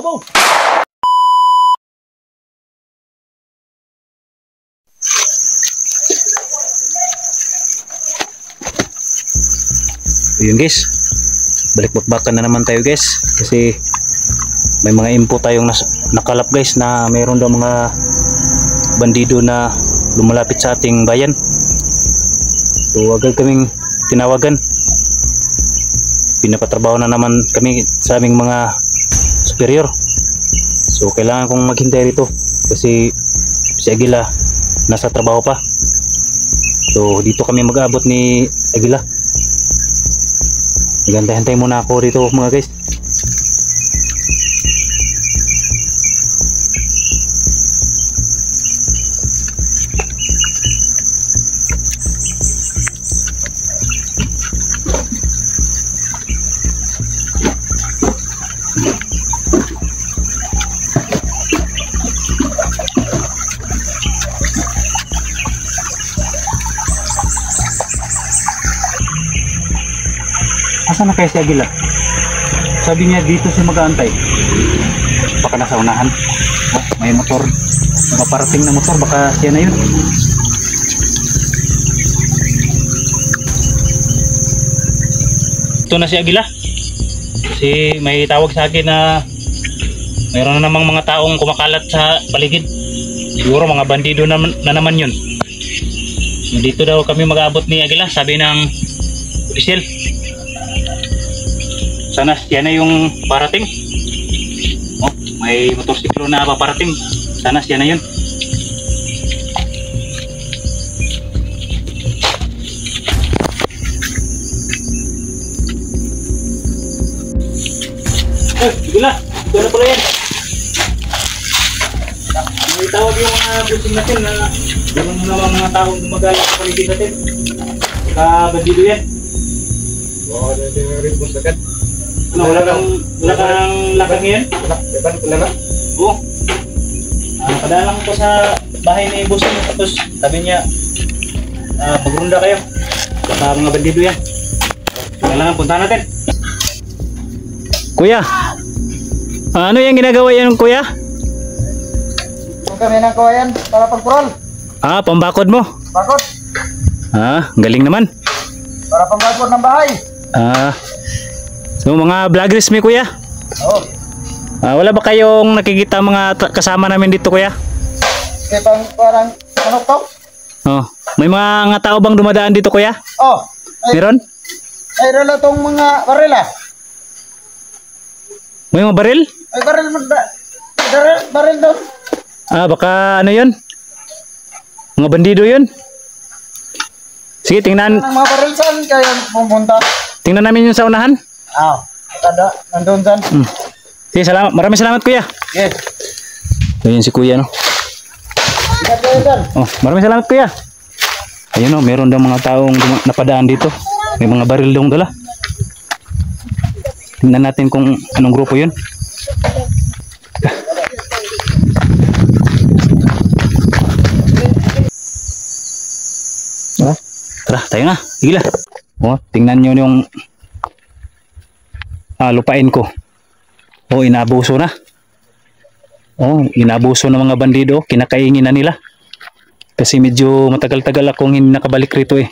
Babaw! Ayun guys, balik-bakbakan na naman tayo guys, kasi may mga info tayong nakalap guys na mayroon daw mga bandido na lumalapit sa ating bayan. So agad kaming tinawagan, pinapatrabaho na naman kami sa aming mga superior. So kailangan kong maghintay rito kasi si Aguila nasa trabaho pa. So dito kami mag-aabot ni Aguila. Hintay muna ako dito mga guys. Asan na kaya si Aguila? Sabi niya dito siya mag-aantay. Baka nasa unahan. Oh, may motor. Maparating na motor. Baka siya na yun. Ito na si Aguila. Kasi may tawag sa akin na mayroon na namang mga taong kumakalat sa paligid. Siguro mga bandido na naman yun. Dito daw kami mag-aabot ni Aguila. Sabi ng opisyal. Sana siya na yung parating. Oh, may motorsiklo na paparating. Sana siya na yun. Eh, Aguila, ito na pala yan. May tawag yung mga busing natin na gano'n na mga taong gumagala sa paligid natin. Bandido yan. Oo, natin yung rin po sagad. Ano, wala kang lakang yan? Wala na? Oo. Padalang ko sa bahay ni Busing. Tapos sabi niya, pagrunda kayo. Baka mga bandido yan. Kailangan punta natin. Kuya, ano yung ginagawa yan kuya? Kung kami ng kawayan para pagpurol. Pambakod mo? Bakot. Galing naman. Para pambakod ng bahay. So mga vloggers mi kuya? Oo. Wala ba kayong nakikita mga kasama namin dito kuya? Kaya parang ano to? May mga tao bang dumadaan dito kuya? Meron? Ay rala tong mga barila. May mga baril? Ay baril doon. Baka ano yun? Mga bandido yun? Sige, tingnan. Ang mga baril saan kaya pumunta? Tingnan namin yung sa unahan. Kada nandun dyan. Sige, salamat. Maraming salamat kuya. Yes. Ayun si kuya no. Ingat kayo dyan. Maraming salamat kuya. Ayun meron daw mga taong napadaan dito. May mga baril daw dala. Tingnan natin kung anong grupo yun. Tara, tayo na. Gila. Tingnan nyo yung lupain ko. Inabuso na. Inabuso ng mga bandido. Kinakaingin na nila. Kasi medyo matagal-tagal akong hindi nakabalik rito eh.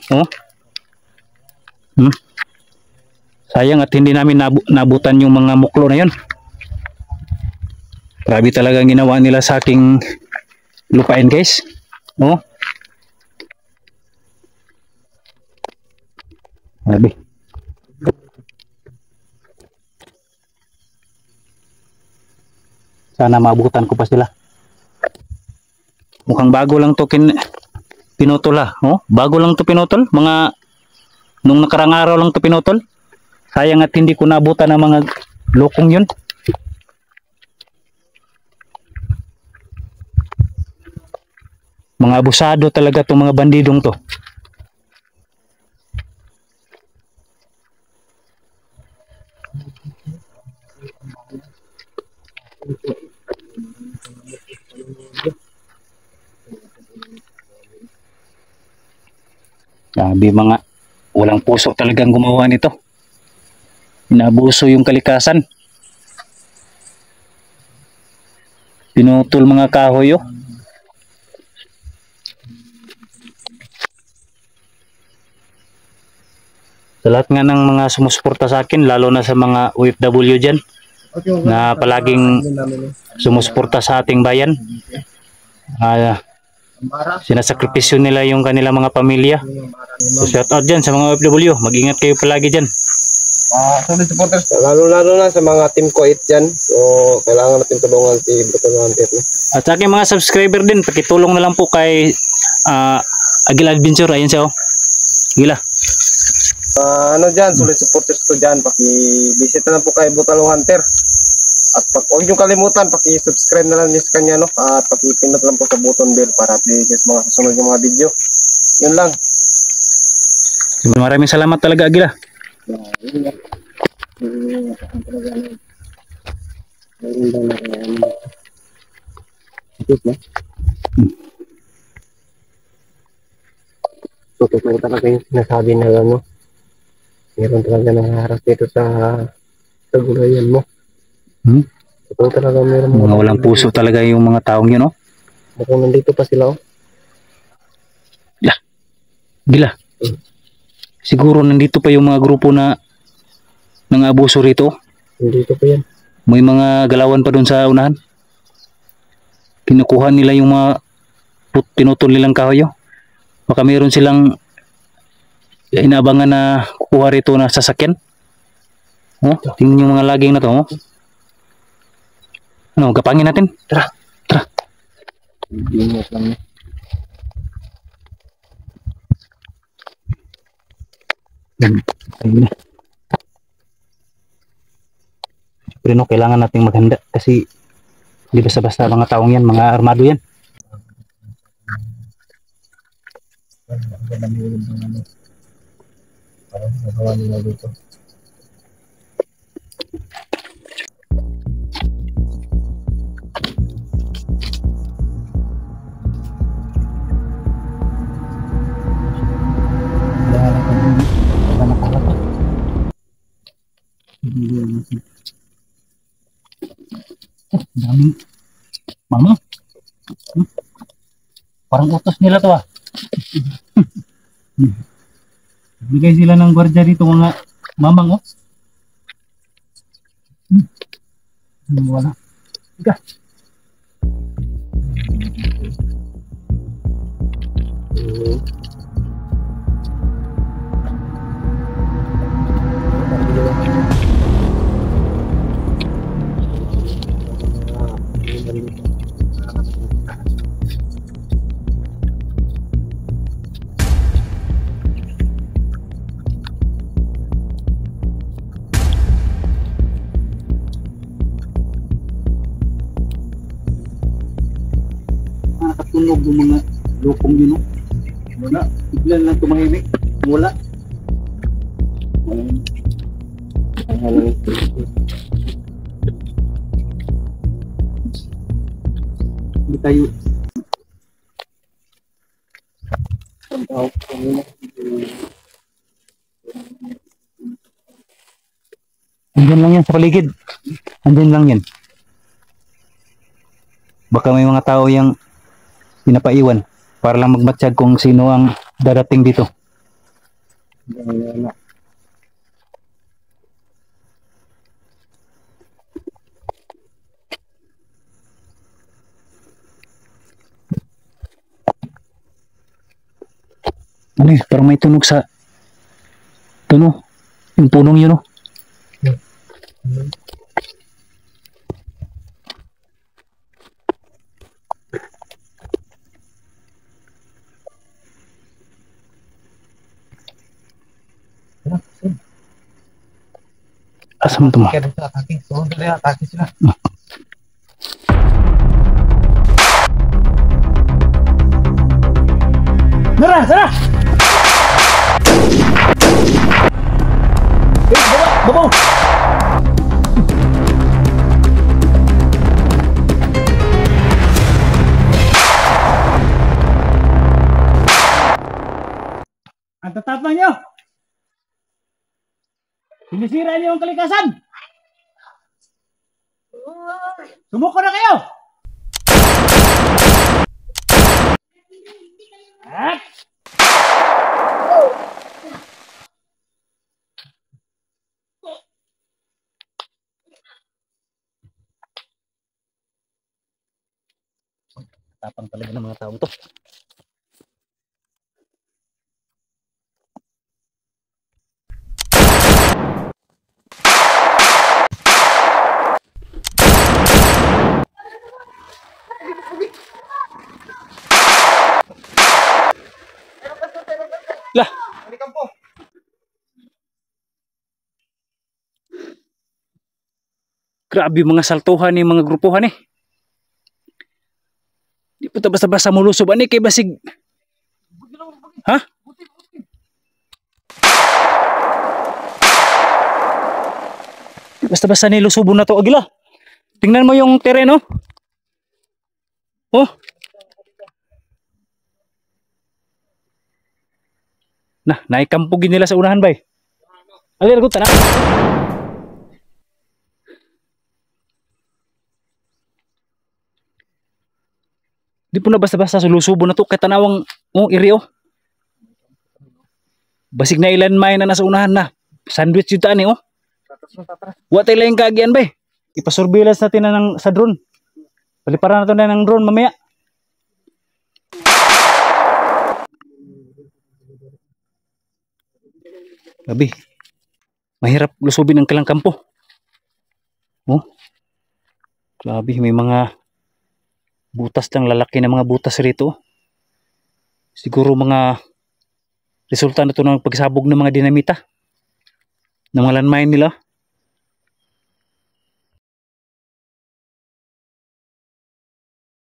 Sayang at hindi namin nabutan yung mga muklo na yun. Grabe talaga ang ginawa nila sa aking lupain guys. Grabe. Sana maabutan ko pa sila. Mukhang bago lang to pinutol bago lang to pinutol. Nung nakarang araw lang to pinutol. Sayang at hindi ko naabutan ng mga lokong yun. Mga abusado talaga itong mga bandidong to. Sabi mga walang puso talagang gumawa nito. Inabuso yung kalikasan. Pinutol mga kahoy oh. Sa lahat nga ng mga sumusuporta sa akin, lalo na sa mga OFW dyan, na palaging sumusuporta sa ating bayan. Sinasakripisyo nila yung kanilang mga pamilya. So shout out dyan sa mga OFW, mag-ingat kayo palagi dyan. Solid supporters, lalo na sa mga team ko 8 dyan. So, kailangan natin tulungan si Brutal Hunter. No? At sa aking mga subscriber din, pakitulong na lang po kay Agila Adventure. Ayan siya oh. Gila. Ano dyan, solid supporters ko dyan. Paki-visit na lang po kay Brutal Hunter. At huwag nyo kalimutan, paki-subscribe na lang sa kanya. No? At paki-pindot lang po sa button bell para update sa mga susunod yung mga video. Yun lang. Maraming salamat talaga Agila. So, totoo talaga yung sinasabi na ano, meron talaga nangaharap dito sa gulayan mo. Totoo talaga meron Mga walang puso talaga yung mga taong yun oh. Mukhang nandito pa sila oh. Gila. Siguro nandito pa yung mga grupo na nang-abuso rito. Nandito pa yan. May mga galawan pa doon sa unahan. Kinukuha nila yung mga pinutol nilang kahoy. Baka mayroon silang inaabangan na kukuha rito na sasakyan. Oh, tingnan yung mga laging na to. Oh. Ano, gapangin natin. Tara. Tara. Ingat lang. Ayun na. Siyempre no, kailangan nating maghanda kasi hindi basta-basta mga taong yan, mga armado yan. Parang nagawa nila dito. Daming mama. Parang utos nila to ah. Bigay sila ng gwardiya dito mga mamang oh. Wala. Ika. Nakatunog yung mga lukong yun. Wala. Bigla lang tumahimik. Wala. Hindi tayo. Andyan lang yan sa paligid. Andyan lang yan. Baka may mga tao yung pinapaiwan para lang magmatsyag kung sino ang darating dito. Ano yun? Parang may tunog sa tunog. Yung punong yun oh. Asam tuh mah. Kaya dito atake. So, dali atake sila. Nara, sana. Babaw. Ang tatapang nyo. Sinisira niyo ang kalikasan. Sumuko na kayo. Tapang talaga ng mga taong to. Lah, Ini kampo. grabe mga saltuhan ni mga grupuhan eh. Di po ta basta-basta mulusob ani kay basig. Ha? Di basta-basta nilusubon na to agila. Tingnan mo yung tereno. Oh. Nah, naikampugin nila sa unahan bay. Alir ko tanak. Di po na basta-basta sulusubo na to kay tanawang iri oh. Basig na ilan may na nasa unahan na. Sandwich yun taan eh oh. Wa tayo lang kaagian bay. Ipasurveillance natin na ng, sa drone. Paliparan natin na ng drone mamaya. Gabi. Mahirap lusubin ang kilang kampo. Oh. Grabe, may mga butas lang, lalaki na mga butas rito. Siguro mga resulta na ito ng pagsabog ng mga dinamita ng mga landmine nila.